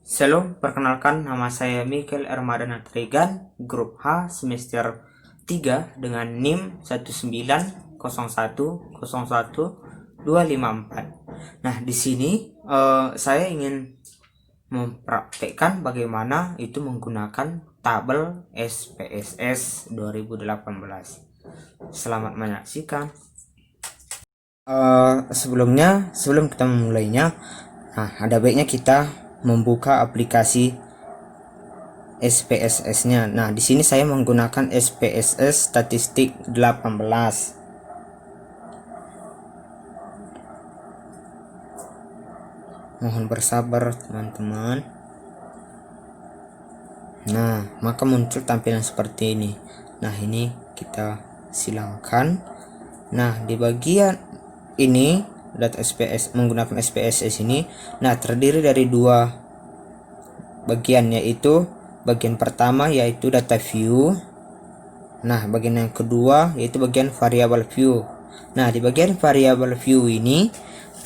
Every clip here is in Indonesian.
Shalom, perkenalkan nama saya Michael Armadana Trigan, grup H semester 3 dengan NIM 190101254. Nah, di sini saya ingin mempraktekkan bagaimana itu menggunakan tabel SPSS 2018. Selamat menyaksikan. Sebelum kita memulainya, ada baiknya kita membuka aplikasi SPSS-nya. Nah, di sini saya menggunakan SPSS statistik 18. Mohon bersabar, teman-teman. Nah, maka muncul tampilan seperti ini. Nah, ini kita silangkan. Nah, di bagian ini data SPS menggunakan SPSS ini, nah terdiri dari dua bagian, yaitu bagian pertama yaitu data view. Nah, bagian yang kedua yaitu bagian variable view. Nah, di bagian variable view ini,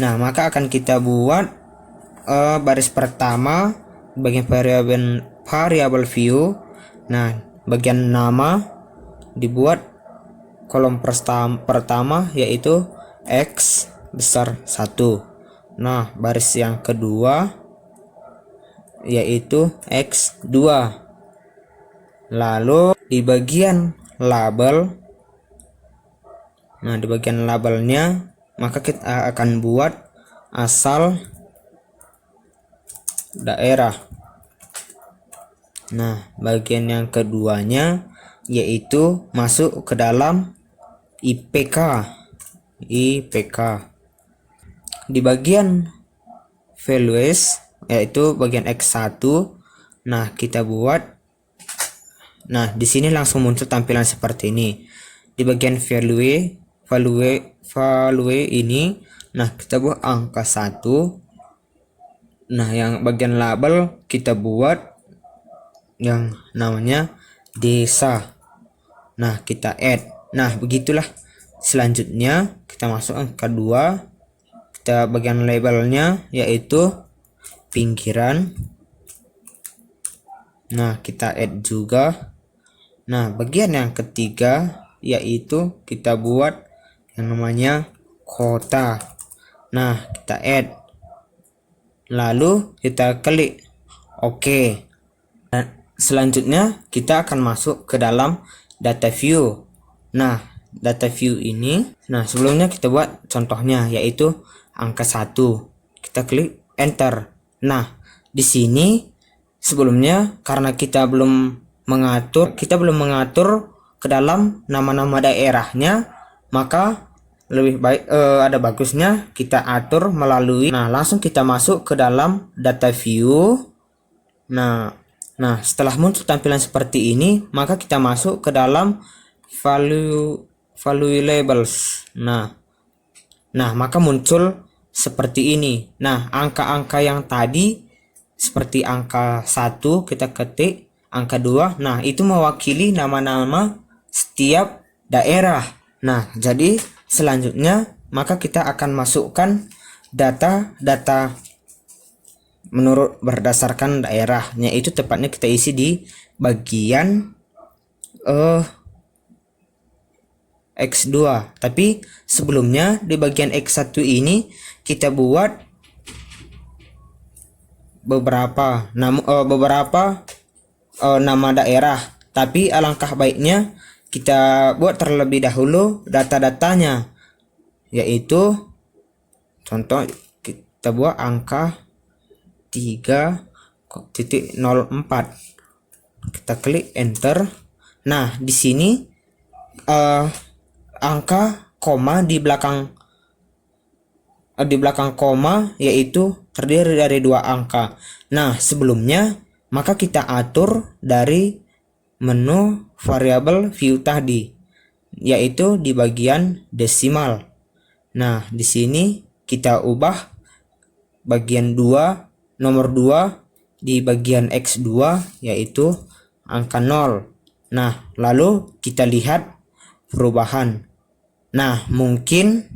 nah maka akan kita buat baris pertama bagian variable view. Nah, bagian nama dibuat kolom pertama yaitu X besar 1. Nah, baris yang kedua yaitu X2. Lalu di bagian label, nah di bagian labelnya maka kita akan buat asal daerah. Nah, bagian yang keduanya yaitu masuk ke dalam IPK. Di bagian values yaitu bagian X1, nah kita buat, nah di sini langsung muncul tampilan seperti ini. Di bagian value ini, nah kita buat angka 1. Nah, yang bagian label kita buat yang namanya desa. Nah, kita add. Nah, begitulah. Selanjutnya kita masuk angka 2. Kita bagian labelnya yaitu pinggiran. Nah, kita add juga. Nah, bagian yang ketiga yaitu kita buat yang namanya kota. Nah, kita add. Lalu kita klik OK. Dan selanjutnya kita akan masuk ke dalam data view. Nah, data view ini, nah sebelumnya kita buat contohnya yaitu angka 1. Kita klik enter. Nah, di sini sebelumnya karena kita belum mengatur ke dalam nama-nama daerahnya, maka lebih baik ada bagusnya kita atur melalui, nah langsung kita masuk ke dalam data view. Nah, setelah muncul tampilan seperti ini, maka kita masuk ke dalam value labels. Nah, maka muncul seperti ini. Nah, angka-angka yang tadi seperti angka 1 kita ketik, angka 2. Nah, itu mewakili nama-nama setiap daerah. Nah, jadi selanjutnya maka kita akan masukkan data-data menurut berdasarkan daerahnya, itu tepatnya kita isi di bagian X2. Tapi sebelumnya di bagian X1 ini kita buat beberapa nama daerah, tapi alangkah baiknya kita buat terlebih dahulu data-datanya, yaitu contoh kita buat angka 3.04. Kita klik enter. Nah, di sini angka koma di belakang koma yaitu terdiri dari 2 angka. Nah, sebelumnya maka kita atur dari menu variable view tadi, yaitu di bagian desimal. Nah, di sini kita ubah bagian 2, nomor 2 di bagian X2 yaitu angka 0. Nah, lalu kita lihat perubahan. Nah, mungkin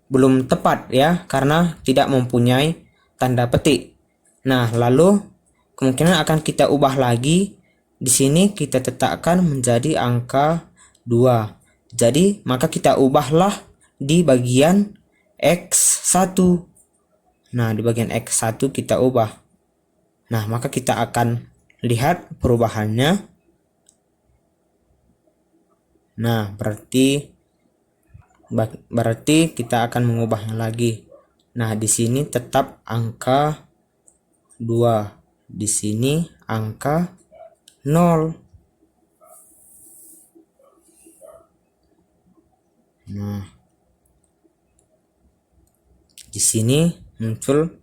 belum tepat ya karena tidak mempunyai tanda petik. Nah, lalu kemungkinan akan kita ubah lagi. Di sini kita tetapkan menjadi angka 2. Jadi maka kita ubahlah di bagian X1. Nah, di bagian X1 kita ubah. Nah, maka kita akan lihat perubahannya. Nah, berarti kita akan mengubahnya lagi. Nah, di sini tetap angka 2. Di sini angka 0. Nah, di sini muncul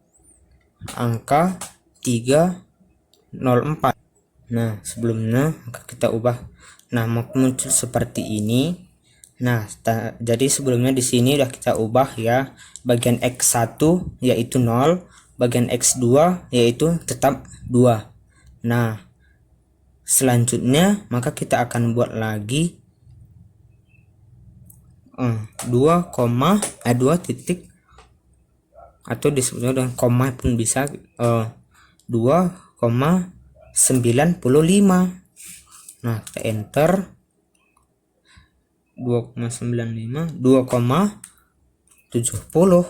angka 304. Nah, sebelumnya kita ubah. Nah, muncul seperti ini. Nah, jadi sebelumnya di sini udah kita ubah ya. Bagian X1 yaitu 0, bagian X2 yaitu tetap 2. Nah, selanjutnya maka kita akan buat lagi 2, 2 titik atau disebutnya dengan koma pun bisa, 2,95. Nah, kita enter 2,95, 2,70.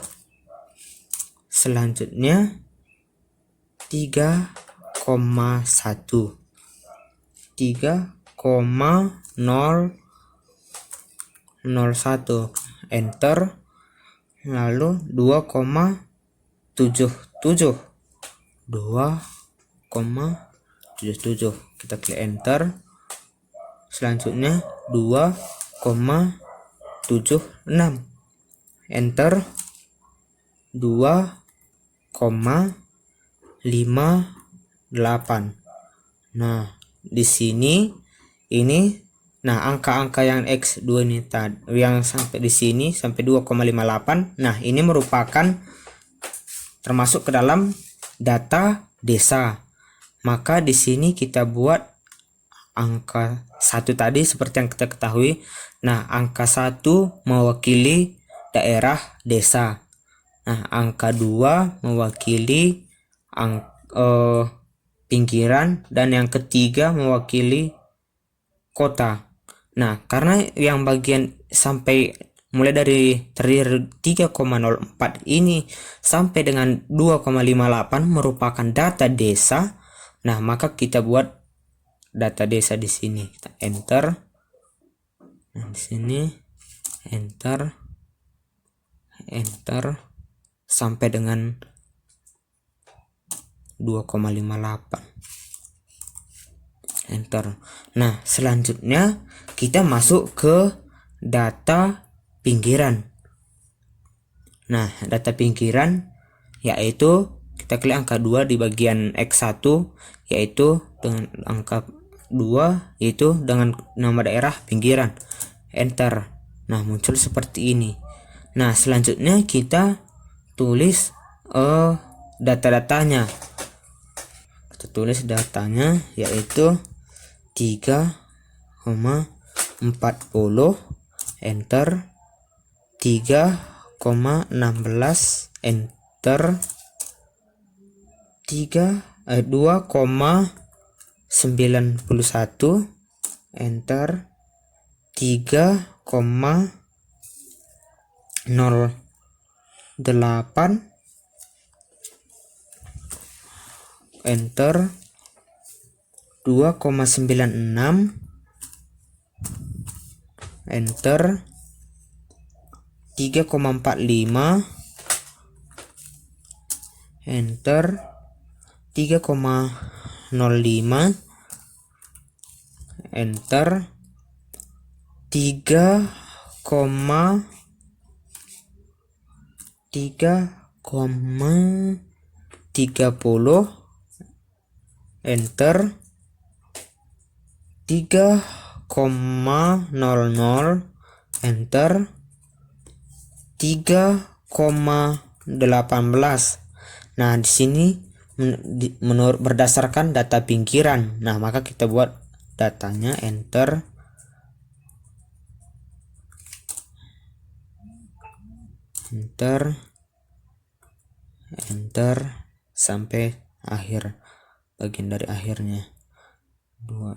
Selanjutnya 3,1, 3,001, enter. Lalu 2,77, 2,77, kita klik enter. Selanjutnya 2,76, enter. 2,58. Nah, di sini ini, nah angka-angka yang X2 ini tadi yang sampai di sini sampai 2,58. Nah, ini merupakan termasuk ke dalam data desa. Maka di sini kita buat angka 1 tadi seperti yang kita ketahui. Nah, angka 1 mewakili daerah desa. Nah, angka 2 mewakili pinggiran, dan yang ketiga mewakili kota. Nah, karena yang bagian sampai mulai dari 3,04 ini sampai dengan 2,58 merupakan data desa. Nah, maka kita buat data desa di sini. Kita enter. Nah, di sini enter sampai dengan 2,58, enter. Nah, selanjutnya kita masuk ke data pinggiran. Nah, data pinggiran yaitu kita klik angka 2 di bagian X1, yaitu dengan angka 2 yaitu dengan nama daerah pinggiran, enter. Nah, muncul seperti ini. Nah, selanjutnya kita tulis data-datanya. Kita tulis datanya yaitu 3,40, enter. 3,16, enter. 2,91, enter. 3,08, enter. 2,96, enter. 3,45, enter. 3,05, enter. 3,30, enter. 3,00, enter. 3,18. Nah, di sini menurut berdasarkan data pinggiran. Nah, maka kita buat datanya, enter. Enter sampai akhir. bagian dari akhirnya. 2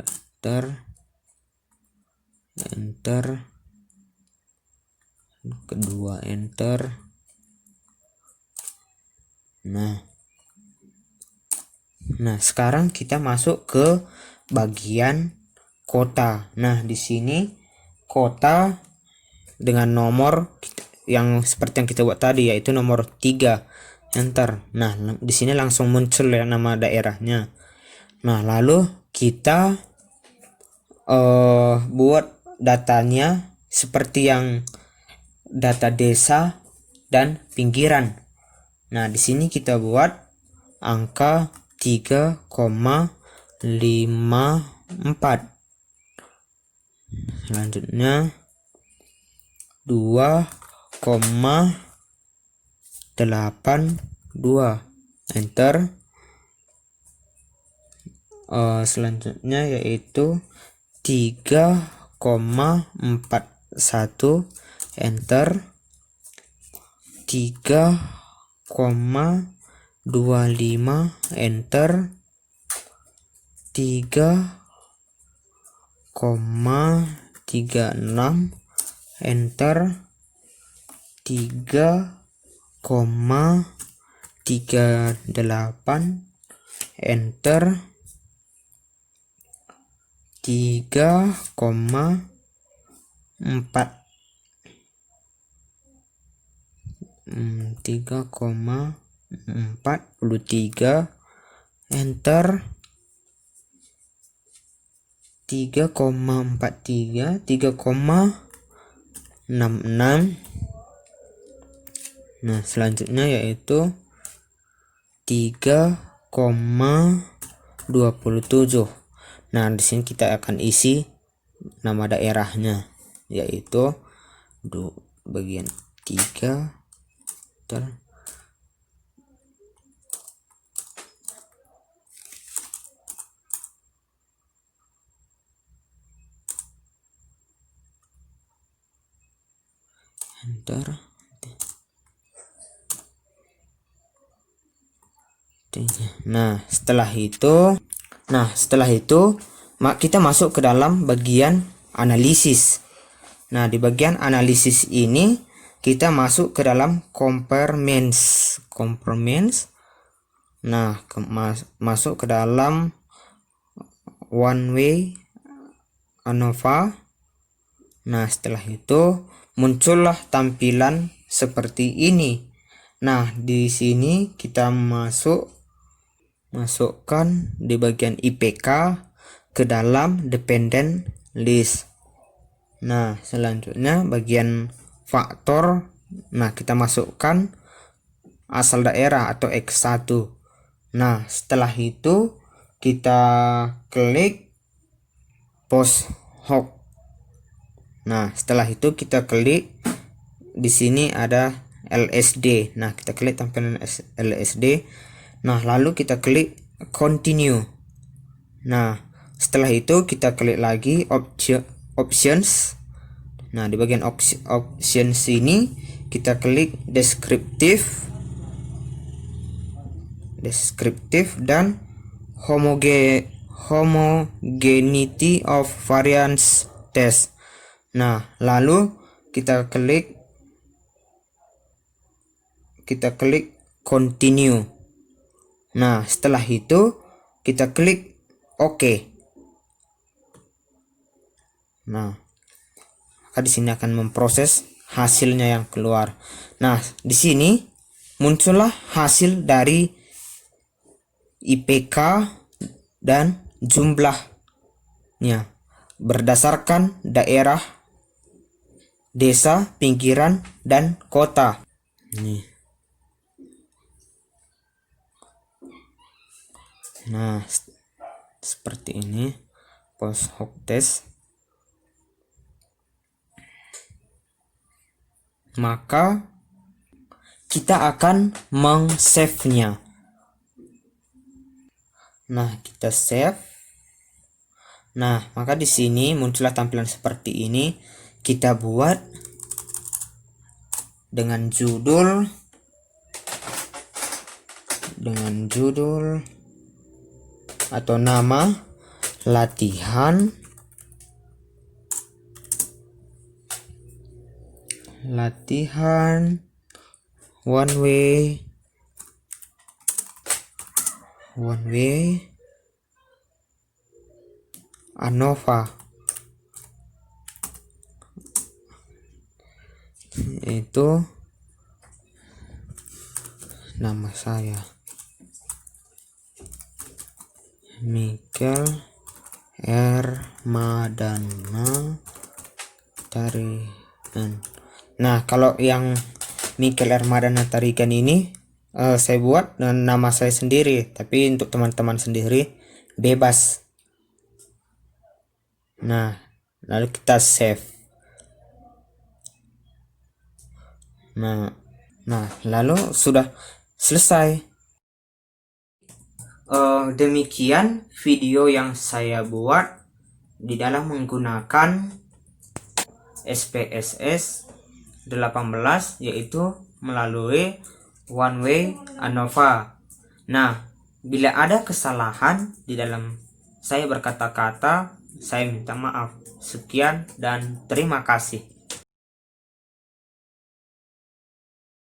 enter, kedua enter. Nah, sekarang kita masuk ke bagian kota. Nah, di sini kota dengan nomor yang seperti yang kita buat tadi, yaitu nomor 3, enter. Nah, di sini langsung muncul ya nama daerahnya. Nah, lalu kita buat datanya seperti yang data desa dan pinggiran. Nah, di sini kita buat angka 3,54. Selanjutnya 2,82, enter. Selanjutnya yaitu 3,41, enter. 3,25, enter. 3,36, enter. 3,38, enter. 3,43, enter. 3,43, 3,66. Nah, selanjutnya yaitu 3,27. Nah, di sini kita akan isi nama daerahnya, yaitu bagian 3 enter. Nah, setelah itu kita masuk ke dalam bagian analisis. Nah, di bagian analisis ini kita masuk ke dalam compartments. Nah, masuk ke dalam one way ANOVA. Nah, setelah itu muncullah tampilan seperti ini. Nah, di sini kita masukkan di bagian IPK ke dalam dependent list. Nah, selanjutnya bagian faktor. Nah, kita masukkan asal daerah atau X1. Nah, setelah itu kita klik post hoc. Nah, setelah itu kita klik di sini ada LSD. Nah, kita klik tampilan LSD. Nah, lalu kita klik continue. Nah, setelah itu kita klik lagi options. Nah, di bagian options ini kita klik descriptive dan homogeneity of variance test. Nah, lalu kita klik continue. Nah, setelah itu kita klik OK. Nah, maka di sini akan memproses hasilnya yang keluar. Nah, di sini muncullah hasil dari IPK dan jumlahnya berdasarkan daerah, desa, pinggiran, dan kota. Nih. Nah, seperti ini post hoc test. Maka kita akan meng-save-nya. Nah, kita save. Nah, maka di sini muncullah tampilan seperti ini. Kita buat dengan judul atau nama latihan one way ANOVA, itu nama saya Mikel Ermadana Tarigan. Nah, kalau yang Mikel Ermadana Tarigan ini saya buat dengan nama saya sendiri, tapi untuk teman-teman sendiri bebas. Nah, lalu kita save. Nah, lalu sudah selesai. Demikian video yang saya buat di dalam menggunakan SPSS 18, yaitu melalui one way ANOVA. Nah, bila ada kesalahan di dalam saya berkata-kata, saya minta maaf. Sekian dan terima kasih.